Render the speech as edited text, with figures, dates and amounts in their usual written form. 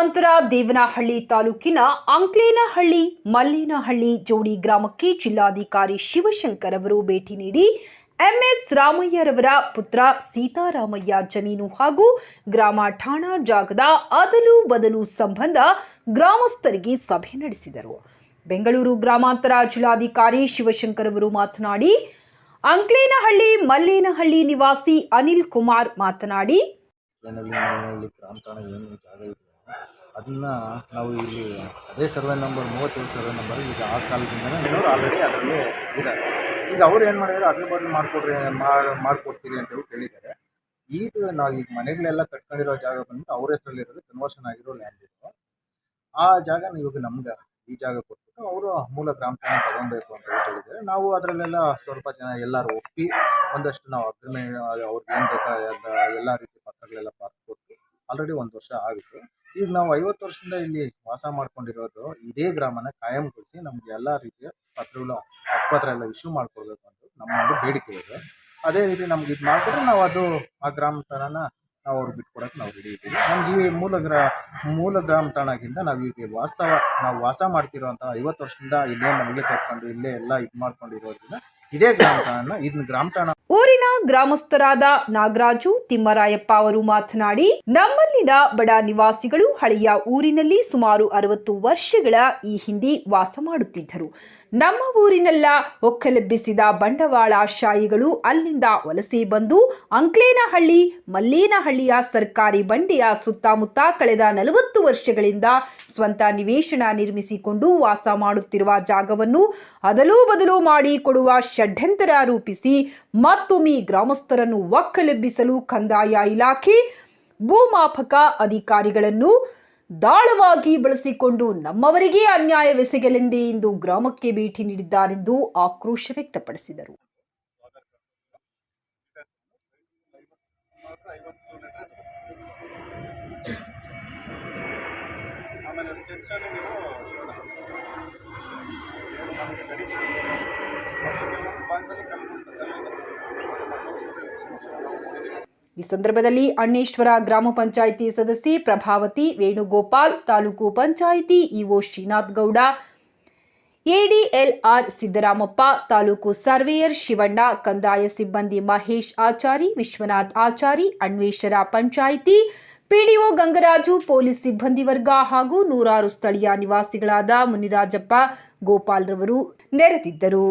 ಗ್ರಾಮಾಂತರ ದೇವನಹಳ್ಳಿ ತಾಲೂಕಿನ ಅಂಕ್ಲೇನಹಳ್ಳಿ ಮಲ್ಲೇನಹಳ್ಳಿ ಜೋಡಿ ಗ್ರಾಮಕ್ಕೆ ಜಿಲ್ಲಾಧಿಕಾರಿ ಶಿವಶಂಕರ್ ಅವರು ಭೇಟಿ ನೀಡಿ ಎಂಎಸ್ ರಾಮಯ್ಯರವರ ಪುತ್ರ ಸೀತಾರಾಮಯ್ಯ ಜಮೀನು ಹಾಗೂ ಗ್ರಾಮ ಠಾಣಾ ಜಾಗದ ಅದಲು ಬದಲು ಸಂಬಂಧ ಗ್ರಾಮಸ್ಥರಿಗೆ ಸಭೆ ನಡೆಸಿದರು. ಬೆಂಗಳೂರು ಗ್ರಾಮಾಂತರ ಜಿಲ್ಲಾಧಿಕಾರಿ ಶಿವಶಂಕರ್ ಅವರು ಮಾತನಾಡಿ, ಅಂಕ್ಲೇನಹಳ್ಳಿ ಮಲ್ಲೇನಹಳ್ಳಿ ನಿವಾಸಿ ಅನಿಲ್ ಕುಮಾರ್ ಮಾತನಾಡಿ, ಗ್ರಾಮ ಠಾಣ ಏನು ಜಾಗ ಇದೆ ಅದನ್ನ ನಾವು ಇಲ್ಲಿ ಅದೇ ಸರ್ವೆ ನಂಬರ್ 37 ಸರ್ವೆ ನಂಬರ್ ಈಗ ಆ ಕಾಲದಿಂದನೇ ಆಲ್ರೆಡಿ ಅದರಲ್ಲಿ ಇದ್ದಾರೆ. ಈಗ ಅವ್ರು ಏನು ಮಾಡಿದ್ರು ಅದ್ರ ಬದಲು ಮಾಡಿಕೊಡ್ತೀರಿ ಅಂತ ಹೇಳಿ ಹೇಳಿದ್ದಾರೆ. ಇದು ನಾವು ಈಗ ಮನೆಗಳೆಲ್ಲ ಕಟ್ಕೊಂಡಿರೋ ಜಾಗ ಬಂದು ಅವ್ರ ಹೆಸರಲ್ಲಿರೋದು ಕನ್ವರ್ಷನ್ ಆಗಿರೋ ಲ್ಯಾಂಡ್ ಇತ್ತು. ಆ ಜಾಗ ಇವಾಗ ನಮ್ಗೆ ಈ ಜಾಗ ಕೊಟ್ಬಿಟ್ಟು ಅವರು ಮೂಲ ಗ್ರಾಮ ಠಾಣ ತಗೊಬೇಕು ಅಂತ ಹೇಳಿದ್ದಾರೆ. ನಾವು ಅದರಲ್ಲೆಲ್ಲ ಸ್ವಲ್ಪ ಜನ ಎಲ್ಲರೂ ಒಪ್ಪಿ ಒಂದಷ್ಟು ನಾವು ಅಗ್ರಿಮೆಂಟ್ ಅವ್ರಿಗೆ ಏನು ಬೇಕಾದ ಎಲ್ಲ ರೀತಿ ಪತ್ರಗಳೆಲ್ಲ ಬರ್ಕೊಟ್ಟು ಆಲ್ರೆಡಿ 1 ವರ್ಷ ಆಗಿತ್ತು. ಈಗ ನಾವು 50 ವರ್ಷದಿಂದ ಇಲ್ಲಿ ವಾಸ ಮಾಡ್ಕೊಂಡಿರೋದು ಇದೇ ಗ್ರಾಮನ ಕಾಯಂಗೊಳಿಸಿ ನಮ್ಗೆ ಎಲ್ಲ ರೀತಿಯ ಪತ್ರಗಳು ಹಕ್ಕುಪತ್ರ ಎಲ್ಲ ಇಶ್ಯೂ ಮಾಡ್ಕೊಡ್ಬೇಕು ಅಂತ ನಮ್ಮೊಂದು ಬೇಡಿಕೆ ಇದೆ. ಅದೇ ರೀತಿ ನಮ್ಗೆ ಇದು ಮಾಡಿದ್ರೆ ನಾವು ಅದು ಆ ಗ್ರಾಮ ಠಾಣನ ನಾವು ಅವ್ರಿಗೆ ಬಿಟ್ಕೊಡೋಕೆ ನಾವು ರೆಡಿ ಇದ್ದೀವಿ. ನಮ್ಗೆ ಈ ಮೂಲ ಗ್ರಾಮ ಠಾಣಗಿಂತ ನಾವು ಈಗ ನಾವು ವಾಸ ಮಾಡ್ತಿರೋಂಥ 50 ವರ್ಷದಿಂದ ಇಲ್ಲೇ ಮನೆಗೆ ಕಟ್ಕೊಂಡು ಇಲ್ಲೇ ಎಲ್ಲ ಇದು ಮಾಡ್ಕೊಂಡಿರೋದ್ರಿಂದ ಇದೇ ಗ್ರಾಮ ಠಾಣ ಇದನ್ನ ಗ್ರಾಮ ಠಾಣ. ಊರಿನ ಗ್ರಾಮಸ್ಥರಾದ ನಾಗರಾಜು ತಿಮ್ಮರಾಯಪ್ಪ ಅವರು ಮಾತನಾಡಿ, ನಮ್ಮಲ್ಲಿನ ಬಡ ನಿವಾಸಿಗಳು ಹಳೆಯ ಊರಿನಲ್ಲಿ ಸುಮಾರು 60 ವರ್ಷಗಳ ಈ ಹಿಂದೆ ವಾಸ ಮಾಡುತ್ತಿದ್ದರು. ನಮ್ಮ ಊರಿನೆಲ್ಲ ಒಕ್ಕಲೆಬ್ಬಿಸಿದ ಬಂಡವಾಳಶಾಹಿಗಳು ಅಲ್ಲಿಂದ ವಲಸೆ ಬಂದು ಅಂಕ್ಲೇನಹಳ್ಳಿ ಮಲ್ಲೇನಹಳ್ಳಿಯ ಸರ್ಕಾರಿ ಬಂಡೆಯ ಸುತ್ತಮುತ್ತ ಕಳೆದ 40 ವರ್ಷಗಳಿಂದ ಸ್ವಂತ ನಿವೇಶನ ನಿರ್ಮಿಸಿಕೊಂಡು ವಾಸ ಮಾಡುತ್ತಿರುವ ಜಾಗವನ್ನು ಅದಲು ಬದಲು ಮಾಡಿ ಕೊಡುವ ಷಡ್ಯಂತರ ರೂಪಿಸಿ ಮತ್ತೊಮ್ಮೆ ಗ್ರಾಮಸ್ಥರನ್ನು ಒಕ್ಕಲೆಬ್ಬಿಸಲು ಕಂದಾಯ ಇಲಾಖೆ ಭೂಮಾಪಕ ಅಧಿಕಾರಿಗಳನ್ನು ದಾಳವಾಗಿ ಬಳಸಿಕೊಂಡು ನಮ್ಮವರಿಗೆ ಅನ್ಯಾಯವೆಸಗಲೆಂದೇ ಇಂದು ಗ್ರಾಮಕ್ಕೆ ಭೇಟಿ ನೀಡಿದ್ದಾರೆಂದು ಆಕ್ರೋಶ ವ್ಯಕ್ತಪಡಿಸಿದರು. ಈ ಸಂದರ್ಭದಲ್ಲಿ ಅಣ್ಣೇಶ್ವರ ಗ್ರಾಮ ಪಂಚಾಯಿತಿ ಸದಸ್ಯೆ Prabhavati, Venugopal, taluk panchayat EO Srinath Gowda, ADLR Siddaramappa, taluk surveyor Shivanna, ಕಂದಾಯ ಸಿಬ್ಬಂದಿ ಮಹೇಶ್ ಆಚಾರಿ, ವಿಶ್ವನಾಥ್ ಆಚಾರಿ, ಅಣ್ವೇಶ್ವರ ಪಂಚಾಯಿತಿ ಪಿಡಿಒ ಗಂಗರಾಜು, ಪೊಲೀಸ್ ಸಿಬ್ಬಂದಿ ವರ್ಗ ಹಾಗೂ ನೂರಾರು ಸ್ಥಳೀಯ ನಿವಾಸಿಗಳಾದ ಮುನಿರಾಜಪ್ಪ, ಗೋಪಾಲ್ ರವರು ನೆರೆದಿದ್ದರು.